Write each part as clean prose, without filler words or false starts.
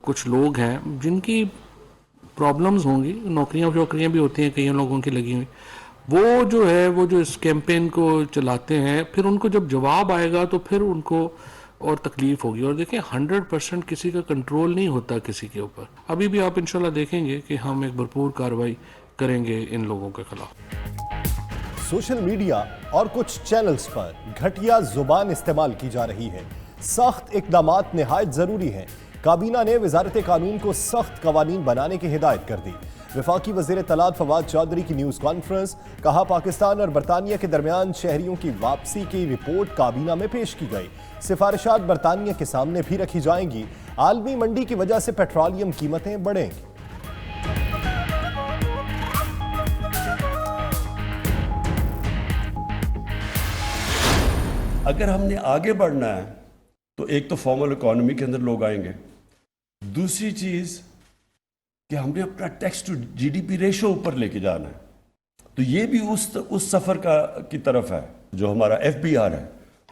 कुछ लोग हैं जिनकी प्रॉब्लम्स होंगी, नौकरियां भी होती हैं कई लोगों की लगी हुई, वो जो है वो जो इस कैंपेन को चलाते हैं, फिर उनको जब जवाब आएगा तो फिर उनको और तकलीफ होगी। और देखें 100% किसी का कंट्रोल नहीं होता किसी के ऊपर। अभी भी आप इंशाल्लाह देखेंगे कि हम एक भरपूर कार्रवाई करेंगे इन लोगों के खिलाफ। सोशल मीडिया और कुछ चैनल्स पर घटिया जुबान इस्तेमाल की जा रही है। सख्त इक़दामात निहायत ज़रूरी हैं। काबीना ने वज़ारत कानून को सख्त कवानीन बनाने की हिदायत कर दी। वफाकी वज़ीर इत्तलात फवाद चौधरी की न्यूज़ कॉन्फ्रेंस, कहा पाकिस्तान और बरतानिया के दरमियान शहरियों की वापसी की रिपोर्ट काबीना में पेश की गई। सिफारिशात बरतानिया के सामने भी रखी जाएंगी। आलमी मंडी की वजह से पेट्रोलियम कीमतें बढ़ेंगी। अगर हमने आगे बढ़ना है तो एक तो फॉर्मल इकोनॉमी के अंदर लोग आएंगे, दूसरी चीज़ कि हमने अपना टैक्स टू जीडीपी रेशो ऊपर लेके जाना है। तो ये भी उस सफ़र की तरफ है। जो हमारा एफबीआर है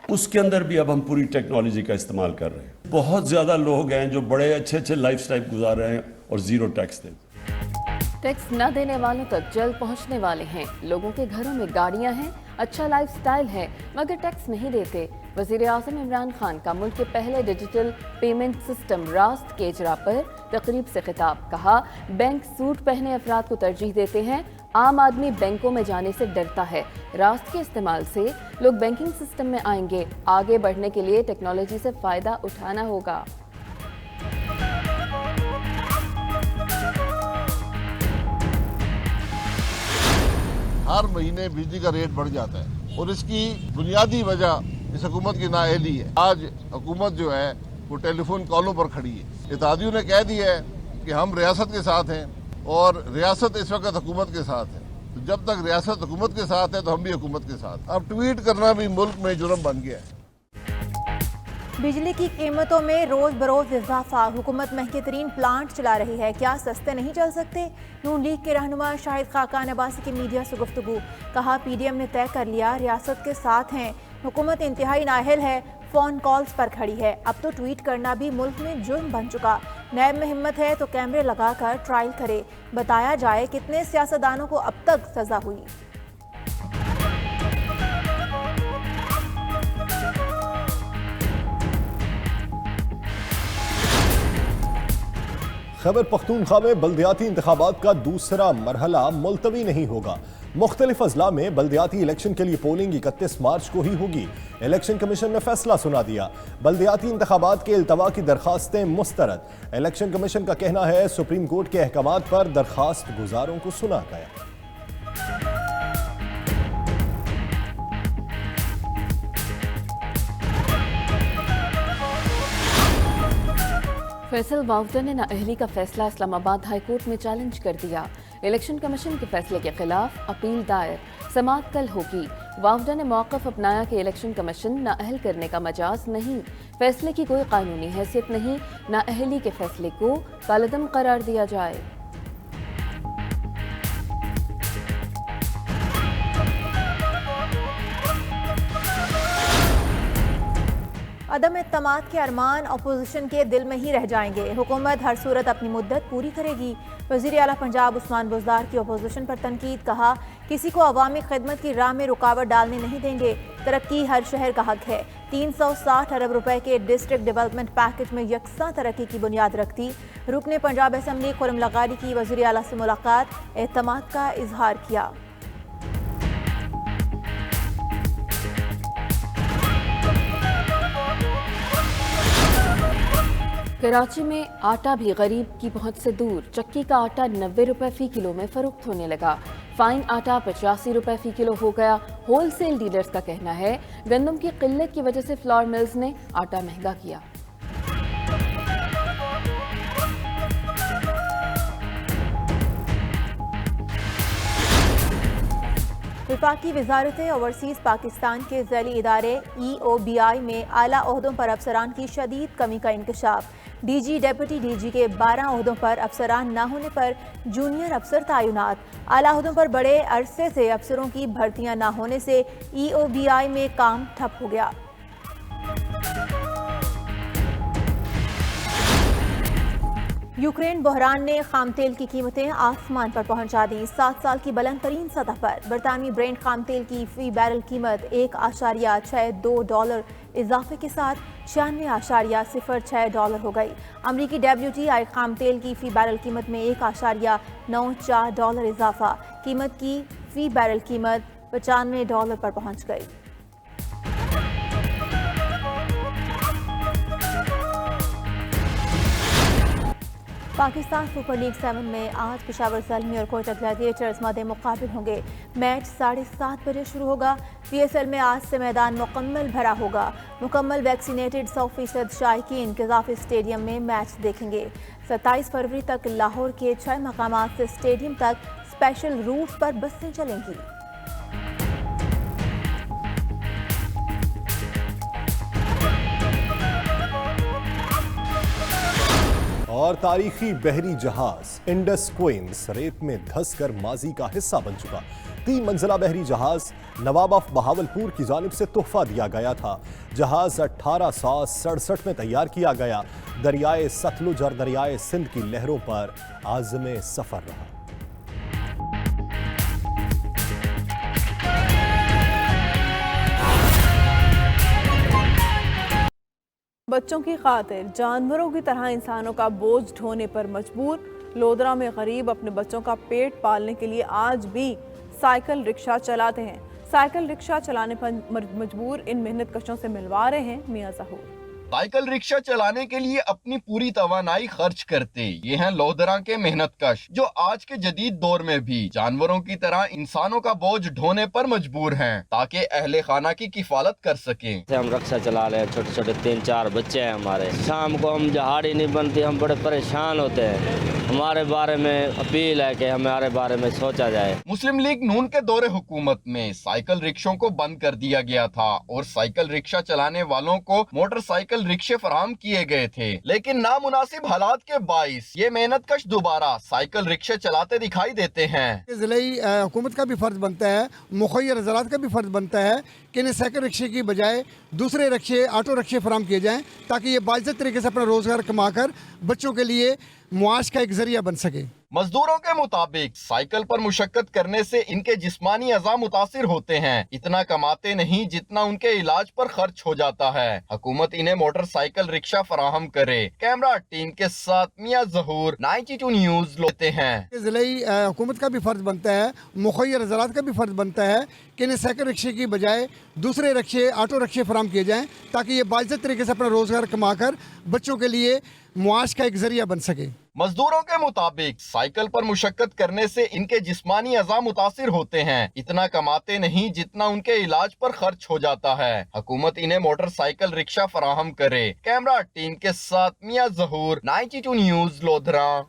उसके अंदर भी अब हम पूरी टेक्नोलॉजी का इस्तेमाल कर रहे हैं। बहुत ज़्यादा लोग हैं जो बड़े अच्छे लाइफस्टाइल गुजार रहे हैं और ज़ीरो टैक्स देते हैं। टैक्स न देने वालों तक जल्द पहुंचने वाले हैं। लोगों के घरों में गाड़ियां हैं, अच्छा लाइफस्टाइल है, मगर टैक्स नहीं देते। वज़ीर आज़म इमरान खान का मुल्क के पहले डिजिटल पेमेंट सिस्टम रास्त के इजरा पर तकरीब से खिताब। कहा, बैंक सूट पहने अफराद को तरजीह देते हैं, आम आदमी बैंकों में जाने से डरता है। रास्त के इस्तेमाल से लोग बैंकिंग सिस्टम में आएंगे। आगे बढ़ने के लिए टेक्नोलॉजी से फ़ायदा उठाना होगा। हर महीने बिजली का रेट बढ़ जाता है और इसकी बुनियादी वजह इस हुकूमत की नाअहली है। आज हुकूमत जो है वो टेलीफोन कॉलों पर खड़ी है। इत्तेहादियों ने कह दिया है कि हम रियासत के साथ हैं और रियासत इस वक्त हुकूमत के साथ है। तो जब तक रियासत हुकूमत के साथ है तो हम भी हुकूमत के साथ। अब ट्वीट करना भी मुल्क में जुर्म बन गया है। बिजली की कीमतों में रोज बरोज इजाफा। हुकूमत महंगे तरीन प्लांट चला रही है, क्या सस्ते नहीं चल सकते? नून लीग के रहनुमा शाहिद खाकान अब्बासी की मीडिया से गुफ्तगू। कहा, पीडीएम ने तय कर लिया, रियासत के साथ हैं। हुकूमत इंतहाई नाअहल है, फ़ोन कॉल्स पर खड़ी है। अब तो ट्वीट करना भी मुल्क में जुर्म बन चुका। नैब में हिम्मत है तो कैमरे लगाकर ट्रायल करे, बताया जाए कितने सियासतदानों को अब तक सजा हुई। खैबर पख्तूनख्वा में बल्दियाती इंतखाबात का दूसरा मरहला मुलतवी नहीं होगा। मुख्तलिफ अजला में बल्दियाती इलेक्शन के लिए पोलिंग 31 मार्च को ही होगी। इलेक्शन कमीशन ने फैसला सुना दिया, बल्दियाती इंतखाबात के इल्तवा की दरखास्तें मुस्तरद। इलेक्शन कमीशन का कहना है सुप्रीम कोर्ट के अहकामात पर दरखास्त गुजारों को सुना गया। फैसल वावदा ने नाअहली का फैसला इस्लामाबाद हाई कोर्ट में चैलेंज कर दिया। इलेक्शन कमीशन के फैसले के खिलाफ अपील दायर, समाअत कल होगी। वावदा ने मौक़िफ़ अपनाया कि इलेक्शन कमीशन नाअहल करने का मजाज नहीं, फैसले की कोई कानूनी हैसियत नहीं, नाअहली के फैसले को कालअदम करार दिया जाए। अदम इत्तमाद के अरमान अपोजिशन के दिल में ही रह जाएंगे। हुकूमत हर सूरत अपनी मुद्दत पूरी करेगी। वज़ीर आला पंजाब उस्मान बुज़दार की अपोजिशन पर तनकीद। कहा, किसी को अवामी खिदमत की राह में रुकावट डालने नहीं देंगे। तरक्की हर शहर का हक है। 360 अरब रुपए के डिस्ट्रिक्ट डेवलपमेंट पैकेज में यकसा तरक्की की बुनियाद रखती। रुकने पंजाब असम्बली खुरम लगारी की वज़ीर आला से मुलाकात, एतमाद का इजहार किया। कराची में आटा भी गरीब की पहुंच से दूर। चक्की का आटा 90 रुपए फी किलो में फरोख्त होने लगा। फाइन आटा 85 रुपए फी किलो हो गया। होलसेल डीलर्स का कहना है गंदम की किल्लत की वजह से फ्लोर मिल्स ने आटा महंगा किया। वफाकी वजारत ओवरसीज़ पाकिस्तान के ज़ैली इदारे EOBI में आला ओहदों पर अफसरान की शदीद कमी का इंकशाफ। DG डेप्यूटी DG के 12 ओहदों पर अफसरान न होने पर जूनियर अफसर तैनात। आला ओहदों पर बड़े अरसे से अफसरों की भर्तियां न होने से EOBI में काम ठप हो गया। यूक्रेन बहरान ने खाम तेल की कीमतें आसमान पर पहुंचा दी। 7 साल की बुलंद तरीन सतह पर बरतानवी ब्रेंट खाम तेल की फी बैरल कीमत $1.62 इजाफे के साथ $96.06 हो गई। अमरीकी WTI खाम तेल की फी बैरल कीमत में $1.94 इजाफा, कीमत की फी बैरल कीमत $95 पर पहुंच गई। पाकिस्तान सुपर लीग 7 में आज पेशावर ज़ल्मी और कोयटा ग्लैडिएटर्स मध्य मुकाबिल होंगे। मैच 7:30 बजे शुरू होगा। PSL में आज से मैदान मुकम्मल भरा होगा। मुकम्मल वैक्सीनेटेड 100% शायकीन गज़ाफी स्टेडियम में मैच देखेंगे। 27 फरवरी तक लाहौर के 6 मकामात से स्टेडियम तक स्पेशल रूट पर बसें चलेंगी। और तारीखी बहरी जहाज इंडस क्वींस रेत में धंसकर माजी का हिस्सा बन चुका। 3 मंजिला बहरी जहाज नवाब ऑफ बहावलपुर की जानिब से तोहफा दिया गया था। जहाज 1867 में तैयार किया गया। दरियाए सतलुज और दरियाए सिंध की लहरों पर आज़मे सफर रहा। बच्चों की खातिर जानवरों की तरह इंसानों का बोझ ढोने पर मजबूर। लोधरा में गरीब अपने बच्चों का पेट पालने के लिए आज भी साइकिल रिक्शा चलाते हैं। साइकिल रिक्शा चलाने पर मजबूर इन मेहनत कशों से मिलवा रहे हैं मियां ज़हूर। साइकिल रिक्शा चलाने के लिए अपनी पूरी तवानाई खर्च करते ये हैं लोधरा के मेहनतकश, जो आज के जदीद दौर में भी जानवरों की तरह इंसानों का बोझ ढोने पर मजबूर हैं ताकि अहले खाना की किफालत कर सकें। हम रिक्शा चला रहे हैं, छोटे छोटे 3-4 बच्चे हैं हमारे। शाम को हम जहाड़ी नहीं बनती, हम बड़े परेशान होते हैं। हमारे बारे में अपील है कि हमारे बारे में सोचा जाए। मुस्लिम लीग नून के दौरे हुकूमत में साइकिल रिक्शों को बंद कर दिया गया था और साइकिल रिक्शा चलाने वालों को मोटरसाइकिल रिक्शे फराहम किए गए थे, लेकिन नामुनासिब हालात के बाइस ये मेहनतकश दोबारा साइकिल रिक्शे चलाते दिखाई देते हैं। ज़िलाई हुकूमत का भी फर्ज बनता है, मुखय्यर ज़रात का भी फर्ज बनता है कि इन्हें साइकिल रिक्शे की बजाय दूसरे रिक्शे, ऑटो रिक्शे फराहम किए जाएं ताकि ये बाइज़्ज़त तरीके से अपना रोज़गार कमाकर बच्चों के लिए मुआश का एक जरिया बन सके। मजदूरों के मुताबिक साइकिल पर मुशक्कत करने से इनके जिस्मानी अज़ा मुतासिर होते हैं। इतना कमाते नहीं जितना उनके इलाज पर खर्च हो जाता है। हुकूमत इन्हें मोटरसाइकिल रिक्शा फराहम करे। कैमरा टीम के साथ मियां ज़हूर, 92 न्यूज़ लेते हैं। ज़िलाई हुकूमत का भी फर्ज बनता है, मुखय्यर ज़रात का भी फर्ज बनता है कि इन्हें साइकिल रिक्शे की बजाय दूसरे रिक्शे, ऑटो रिक्शे फराहम किए जाएं ताकि ये बाइज़्ज़त तरीके से अपना रोज़गार कमाकर बच्चों के लिए मुआश का एक जरिया बन सके। मजदूरों के मुताबिक साइकिल पर मुशक्कत करने से इनके जिस्मानी अज़ा मुतासिर होते हैं। इतना कमाते नहीं जितना उनके इलाज पर खर्च हो जाता है। हुकूमत इन्हें मोटरसाइकिल रिक्शा फराहम करे। कैमरा टीम के साथ मियां ज़हूर, 92 न्यूज़ लोधरा।